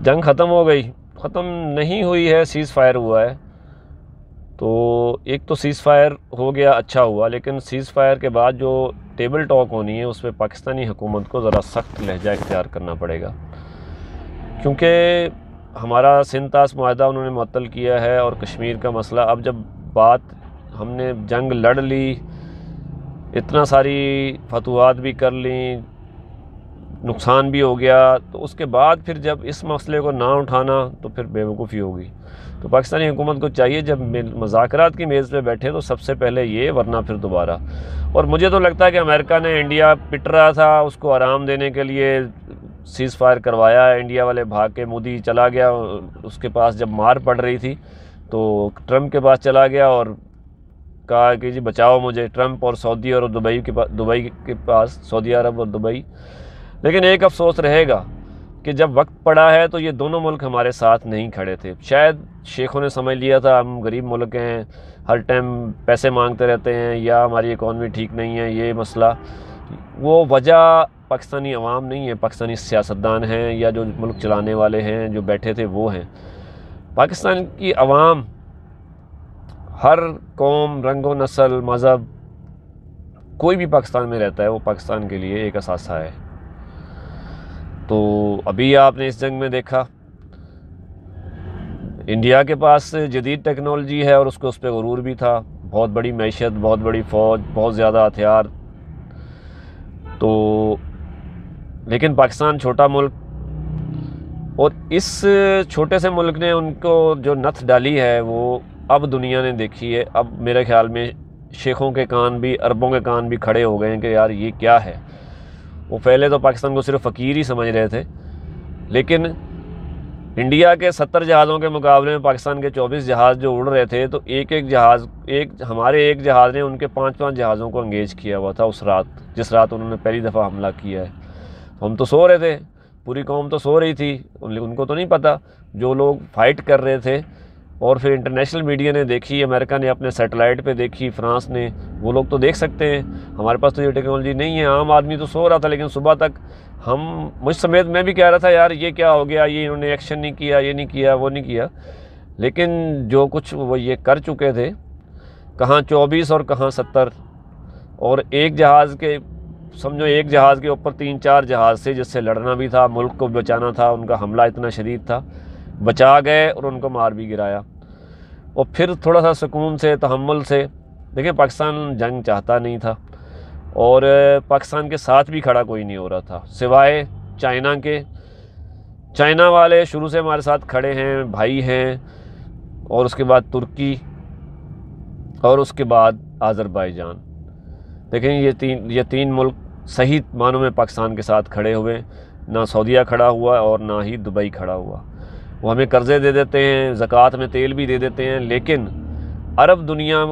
جنگ ختم ہو گئی، ختم نہیں ہوئی ہے، سیز فائر ہوا ہے۔ تو ایک تو سیز فائر ہو گیا، اچھا ہوا، لیکن سیز فائر کے بعد جو ٹیبل ٹاک ہونی ہے اس پہ پاکستانی حکومت کو ذرا سخت لہجہ اختیار کرنا پڑے گا، کیونکہ ہمارا سندھ طاس معاہدہ انہوں نے معطل کیا ہے، اور کشمیر کا مسئلہ اب جب بات ہم نے جنگ لڑ لی، اتنا ساری فتوحات بھی کر لیں، نقصان بھی ہو گیا، تو اس کے بعد پھر جب اس مسئلے کو نہ اٹھانا تو پھر بیوقوفی ہوگی۔ تو پاکستانی حکومت کو چاہیے جب مذاکرات کی میز پہ بیٹھے تو سب سے پہلے یہ، ورنہ پھر دوبارہ۔ اور مجھے تو لگتا ہے کہ امریکہ نے انڈیا پٹ رہا تھا، اس کو آرام دینے کے لیے سیز فائر کروایا، انڈیا والے بھاگ کے، مودی چلا گیا اس کے پاس جب مار پڑ رہی تھی، تو ٹرمپ کے پاس چلا گیا اور کہا کہ جی بچاؤ مجھے، ٹرمپ اور سعودی اور دبئی کے پاس، سعودی عرب اور دبئی۔ لیکن ایک افسوس رہے گا کہ جب وقت پڑا ہے تو یہ دونوں ملک ہمارے ساتھ نہیں کھڑے تھے۔ شاید شیخوں نے سمجھ لیا تھا ہم غریب ملک ہیں، ہر ٹائم پیسے مانگتے رہتے ہیں، یا ہماری اکانومی ٹھیک نہیں ہے، یہ مسئلہ، وہ وجہ پاکستانی عوام نہیں ہے، پاکستانی سیاستدان ہیں یا جو ملک چلانے والے ہیں جو بیٹھے تھے وہ ہیں۔ پاکستان کی عوام، ہر قوم، رنگ و نسل، مذہب، کوئی بھی پاکستان میں رہتا ہے وہ پاکستان کے لیے ایک اثاثہ ہے۔ تو ابھی آپ نے اس جنگ میں دیکھا انڈیا کے پاس جدید ٹیکنالوجی ہے اور اس کو اس پہ غرور بھی تھا، بہت بڑی معیشت، بہت بڑی فوج، بہت زیادہ ہتھیار، تو لیکن پاکستان چھوٹا ملک، اور اس چھوٹے سے ملک نے ان کو جو نتھ ڈالی ہے وہ اب دنیا نے دیکھی ہے۔ اب میرے خیال میں شیخوں کے کان بھی، عربوں کے کان بھی کھڑے ہو گئے ہیں کہ یار یہ کیا ہے۔ وہ پہلے تو پاکستان کو صرف فقیر ہی سمجھ رہے تھے، لیکن انڈیا کے 70 جہازوں کے مقابلے میں پاکستان کے 24 جہاز جو اڑ رہے تھے، تو ہمارے ایک جہاز نے ان کے 5 جہازوں کو انگیج کیا ہوا تھا اس رات، جس رات انہوں نے پہلی دفعہ حملہ کیا ہے۔ ہم تو سو رہے تھے، پوری قوم تو سو رہی تھی، ان کو تو نہیں پتہ، جو لوگ فائٹ کر رہے تھے، اور پھر انٹرنیشنل میڈیا نے دیکھی، امریکہ نے اپنے سیٹلائٹ پہ دیکھی، فرانس نے، وہ لوگ تو دیکھ سکتے ہیں، ہمارے پاس تو یہ ٹیکنالوجی نہیں ہے۔ عام آدمی تو سو رہا تھا، لیکن صبح تک مجھ سمیت میں بھی کہہ رہا تھا یار یہ کیا ہو گیا، یہ انہوں نے ایکشن نہیں کیا، یہ نہیں کیا، وہ نہیں کیا، لیکن جو کچھ وہ یہ کر چکے تھے، کہاں 24 اور کہاں 70، اور ایک جہاز کے، سمجھو ایک جہاز کے اوپر 3-4 جہاز تھے جس سے لڑنا بھی تھا، ملک کو بچانا تھا، ان کا حملہ اتنا شدید تھا، بچا گئے اور ان کو مار بھی گرایا۔ اور پھر تھوڑا سا سکون سے، تحمل سے، دیکھیں پاکستان جنگ چاہتا نہیں تھا، اور پاکستان کے ساتھ بھی کھڑا کوئی نہیں ہو رہا تھا سوائے چائنا کے۔ چائنا والے شروع سے ہمارے ساتھ کھڑے ہیں، بھائی ہیں، اور اس کے بعد ترکی، اور اس کے بعد آذربائیجان۔ دیکھیں یہ تین ملک صحیح معنوں میں پاکستان کے ساتھ کھڑے ہوئے، نہ سعودیہ کھڑا ہوا اور نہ ہی دبئی کھڑا ہوا۔ وہ ہمیں قرضے دے دیتے ہیں، زکوٰۃ میں تیل بھی دے دیتے ہیں، لیکن عرب دنیا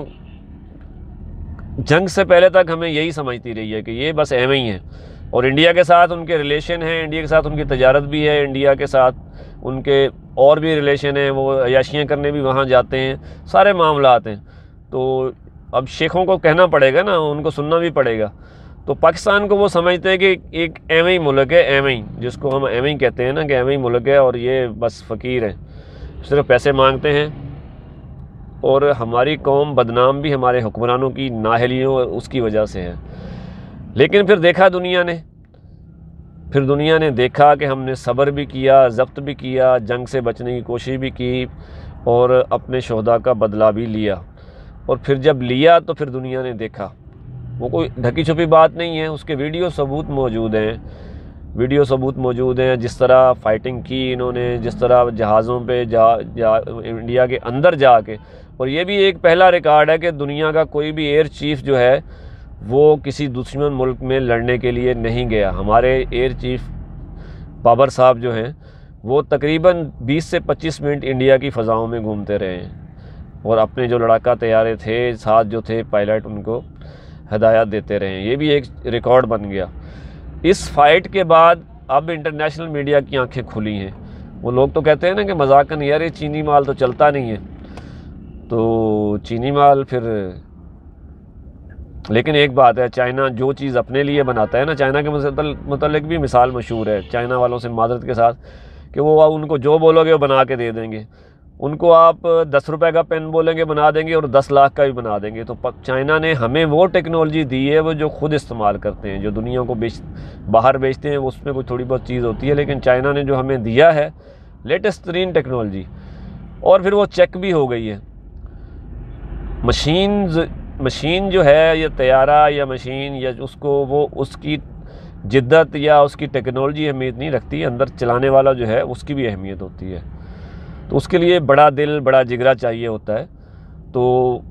جنگ سے پہلے تک ہمیں یہی سمجھتی رہی ہے کہ یہ بس ایویں ہی ہیں، اور انڈیا کے ساتھ ان کے ریلیشن ہیں، انڈیا کے ساتھ ان کی تجارت بھی ہے، انڈیا کے ساتھ ان کے اور بھی ریلیشن ہیں، وہ عیاشیاں کرنے بھی وہاں جاتے ہیں، سارے معاملات ہیں۔ تو اب شیخوں کو کہنا پڑے گا نا، ان کو سننا بھی پڑے گا۔ تو پاکستان کو وہ سمجھتے ہیں کہ ایک ایویں ہی ملک ہے، ایویں ہی، جس کو ہم ایویں ہی کہتے ہیں نا کہ ایویں ہی ملک ہے، اور یہ بس فقیر ہیں، صرف پیسے مانگتے ہیں۔ اور ہماری قوم بدنام بھی ہمارے حکمرانوں کی نااہلیوں اس کی وجہ سے ہے۔ لیکن پھر دیکھا دنیا نے دیکھا کہ ہم نے صبر بھی کیا، ضبط بھی کیا، جنگ سے بچنے کی کوشش بھی کی، اور اپنے شہداء کا بدلہ بھی لیا۔ اور پھر جب لیا تو پھر دنیا نے دیکھا، وہ کوئی ڈھکی چھپی بات نہیں ہے، اس کے ویڈیو ثبوت موجود ہیں، جس طرح فائٹنگ کی انہوں نے، جس طرح جہازوں پہ انڈیا کے اندر جا کے۔ اور یہ بھی ایک پہلا ریکارڈ ہے کہ دنیا کا کوئی بھی ایئر چیف جو ہے وہ کسی دشمن ملک میں لڑنے کے لیے نہیں گیا۔ ہمارے ایئر چیف بابر صاحب جو ہیں وہ تقریباً 20 سے 25 منٹ انڈیا کی فضاؤں میں گھومتے رہے ہیں، اور اپنے جو لڑاکا طیارے تھے ساتھ جو تھے پائلٹ، ان کو ہدایات دیتے رہے ہیں۔ یہ بھی ایک ریکارڈ بن گیا۔ اس فائٹ کے بعد اب انٹرنیشنل میڈیا کی آنکھیں کھلی ہیں۔ وہ لوگ تو کہتے ہیں نا کہ مذاقاً یار یہ چینی مال تو چلتا نہیں ہے، تو چینی مال پھر، لیکن ایک بات ہے، چائنا جو چیز اپنے لیے بناتا ہے نا، چائنا کے متعلق بھی مثال مشہور ہے، چائنا والوں سے معذرت کے ساتھ، کہ وہ ان کو جو بولو گے وہ بنا کے دے دیں گے. ان کو آپ 10 روپے کا پین بولیں گے بنا دیں گے اور 10 لاکھ کا بھی بنا دیں گے. تو چائنا نے ہمیں وہ ٹیکنالوجی دی ہے وہ جو خود استعمال کرتے ہیں, جو دنیا کو باہر بیچتے ہیں اس میں کوئی تھوڑی بہت چیز ہوتی ہے, لیکن چائنا نے جو ہمیں دیا ہے لیٹسٹ ترین ٹیکنالوجی, اور پھر وہ چیک بھی ہو گئی ہے. مشین جو ہے یا طیارہ یا مشین یا اس کو وہ اس کی جدت یا اس کی ٹیکنالوجی اہمیت نہیں رکھتی, اندر چلانے والا جو ہے اس کی بھی اہمیت ہوتی ہے. تو اس کے لیے بڑا دل بڑا جگرا چاہیے ہوتا ہے, تو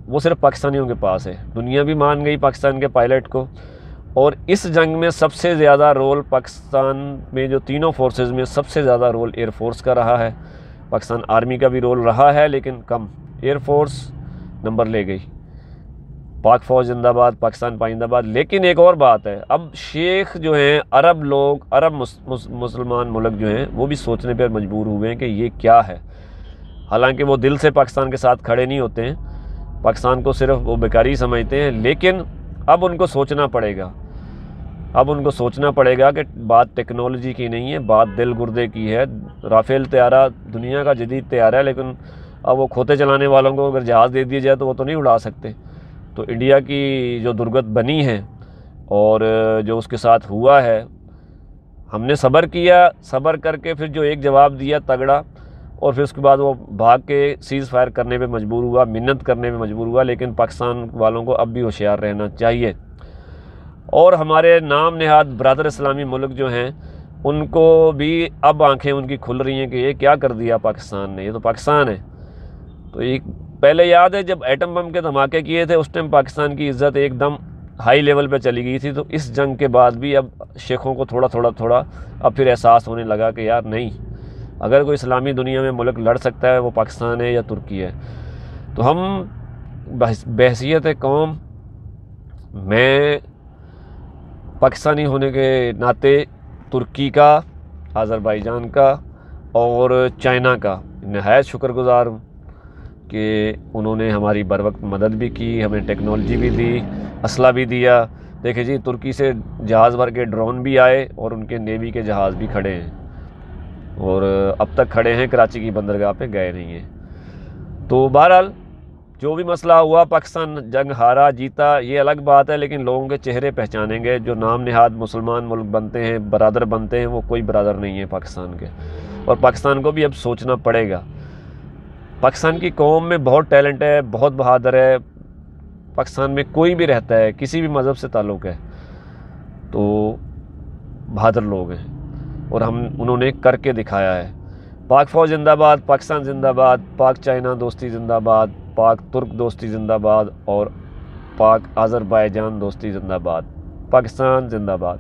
وہ صرف پاکستانیوں کے پاس ہے. دنیا بھی مان گئی پاکستان کے پائلٹ کو, اور اس جنگ میں سب سے زیادہ رول پاکستان میں جو تینوں فورسز میں سب سے زیادہ رول ایئر فورس کا رہا ہے. پاکستان آرمی کا بھی رول رہا ہے لیکن کم, ایئر فورس نمبر لے گئی. پاک فوج زندہ باد, پاکستان پائندہ باد. لیکن ایک اور بات ہے, اب شیخ جو ہیں عرب لوگ, عرب مسلمان ملک جو ہیں وہ بھی سوچنے پر مجبور ہوئے ہیں کہ یہ کیا ہے. حالانکہ وہ دل سے پاکستان کے ساتھ کھڑے نہیں ہوتے ہیں, پاکستان کو صرف وہ بیکاری سمجھتے ہیں, لیکن اب ان کو سوچنا پڑے گا. اب ان کو سوچنا پڑے گا کہ بات ٹیکنالوجی کی نہیں ہے, بات دل گردے کی ہے. رافیل طیارہ دنیا کا جدید طیارہ ہے, لیکن اب وہ کھوتے چلانے والوں کو اگر جہاز دے دیا جائے تو وہ تو نہیں اڑا سکتے. تو انڈیا کی جو درگت بنی ہے اور جو اس کے ساتھ ہوا ہے, ہم نے صبر کیا, صبر کر کے پھر جو ایک جواب دیا تگڑا, اور پھر اس کے بعد وہ بھاگ کے سیز فائر کرنے پہ مجبور ہوا, منت کرنے پہ مجبور ہوا. لیکن پاکستان والوں کو اب بھی ہوشیار رہنا چاہیے. اور ہمارے نام نہاد برادر اسلامی ملک جو ہیں ان کو بھی اب آنکھیں ان کی کھل رہی ہیں کہ یہ کیا کر دیا پاکستان نے, یہ تو پاکستان ہے. تو ایک پہلے یاد ہے جب ایٹم بم کے دھماکے کیے تھے اس ٹائم پاکستان کی عزت ایک دم ہائی لیول پہ چلی گئی تھی. تو اس جنگ کے بعد بھی اب شیخوں کو تھوڑا اب پھر احساس ہونے لگا کہ یار نہیں, اگر کوئی اسلامی دنیا میں ملک لڑ سکتا ہے وہ پاکستان ہے یا ترکی ہے. تو ہم بحیثیت قوم, میں پاکستانی ہونے کے ناطے ترکی کا, آذربائیجان کا اور چائنا کا نہایت شکر گزار ہوں کہ انہوں نے ہماری بر وقت مدد بھی کی, ہمیں ٹیکنالوجی بھی دی, اسلحہ بھی دیا. دیکھیں جی, ترکی سے جہاز بھر کے ڈرون بھی آئے اور ان کے نیوی کے جہاز بھی کھڑے ہیں, اور اب تک کھڑے ہیں, کراچی کی بندرگاہ پہ گئے نہیں ہیں. تو بہرحال جو بھی مسئلہ ہوا, پاکستان جنگ ہارا جیتا یہ الگ بات ہے, لیکن لوگوں کے چہرے پہچانیں گے. جو نام نہاد مسلمان ملک بنتے ہیں, برادر بنتے ہیں, وہ کوئی برادر نہیں ہے پاکستان کے. اور پاکستان کو بھی اب سوچنا پڑے گا. پاکستان کی قوم میں بہت ٹیلنٹ ہے, بہت بہادر ہے. پاکستان میں کوئی بھی رہتا ہے, کسی بھی مذہب سے تعلق ہے, تو بہادر لوگ ہیں اور انہوں نے کر کے دکھایا ہے. پاک فوج زندہ باد, پاکستان زندہ باد, پاک چائنا دوستی زندہ باد, پاک ترک دوستی زندہ باد, اور پاک آذربائیجان دوستی زندہ باد. پاکستان زندہ باد.